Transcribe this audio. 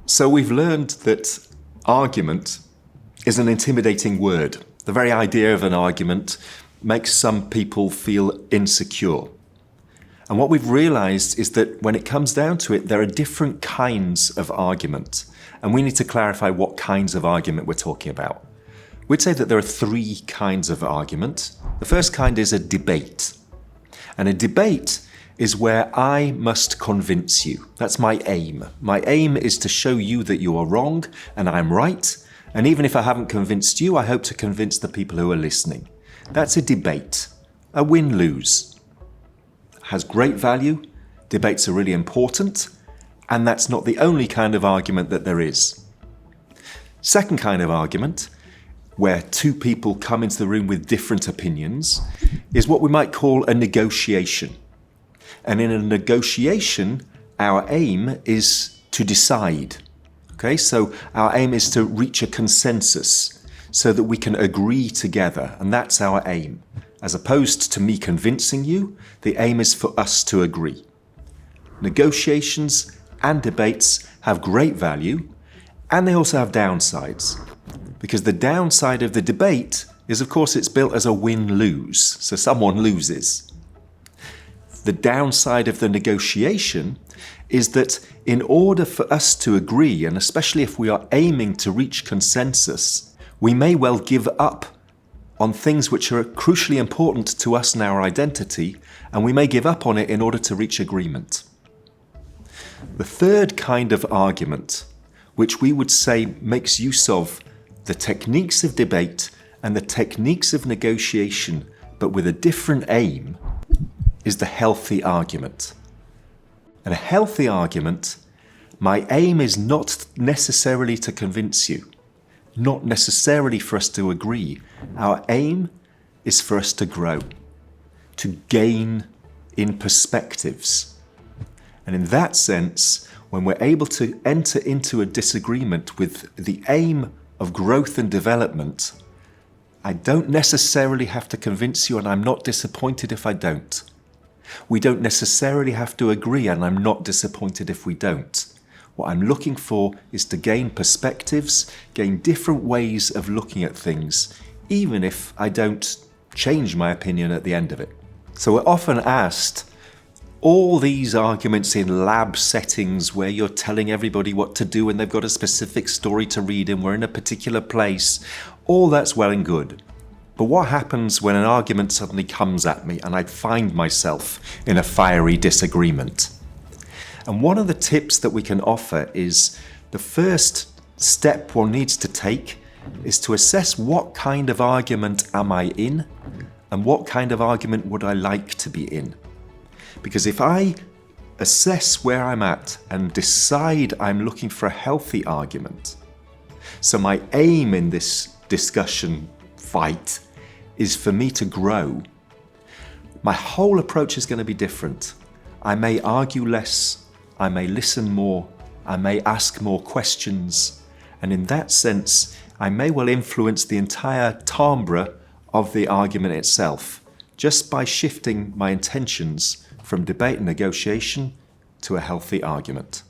So we've learned that argument is an intimidating word. The very idea of an argument makes some people feel insecure. And what we've realized is that when it comes down to it, there are different kinds of argument. And we need to clarify what kinds of argument we're talking about. We'd say that there are three kinds of argument. The first kind is a debate. And a debate is where I must convince you. That's my aim. My aim is to show you that you are wrong and I'm right. And even if I haven't convinced you, I hope to convince the people who are listening. That's a debate, a win-lose. Has great value, debates are really important, and that's not the only kind of argument that there is. Second kind of argument, where two people come into the room with different opinions, is what we might call a negotiation. And in a negotiation, our aim is to decide. Okay, so our aim is to reach a consensus so that we can agree together, and that's our aim. As opposed to me convincing you, the aim is for us to agree. Negotiations and debates have great value, and they also have downsides. Because the downside of the debate is, of course, it's built as a win-lose, so someone loses. The downside of the negotiation is that in order for us to agree, and especially if we are aiming to reach consensus, we may well give up on things which are crucially important to us and our identity, and we may give up on it in order to reach agreement. The third kind of argument, which we would say makes use of the techniques of debate and the techniques of negotiation, but with a different aim, is the healthy argument. And a healthy argument, my aim is not necessarily to convince you, not necessarily for us to agree. Our aim is for us to grow, to gain in perspectives. And in that sense, when we're able to enter into a disagreement with the aim of growth and development, I don't necessarily have to convince you, and I'm not disappointed if I don't. We don't necessarily have to agree, and I'm not disappointed if we don't. What I'm looking for is to gain perspectives, gain different ways of looking at things, even if I don't change my opinion at the end of it. So we're often asked, all these arguments in lab settings where you're telling everybody what to do and they've got a specific story to read and we're in a particular place, all that's well and good. But what happens when an argument suddenly comes at me and I find myself in a fiery disagreement? And one of the tips that we can offer is the first step one needs to take is to assess what kind of argument am I in and what kind of argument would I like to be in. Because if I assess where I'm at and decide I'm looking for a healthy argument, so my aim in this discussion fight is for me to grow, my whole approach is going to be different. I may argue less, I may listen more, I may ask more questions, and in that sense, I may well influence the entire timbre of the argument itself, just by shifting my intentions from debate and negotiation to a healthy argument.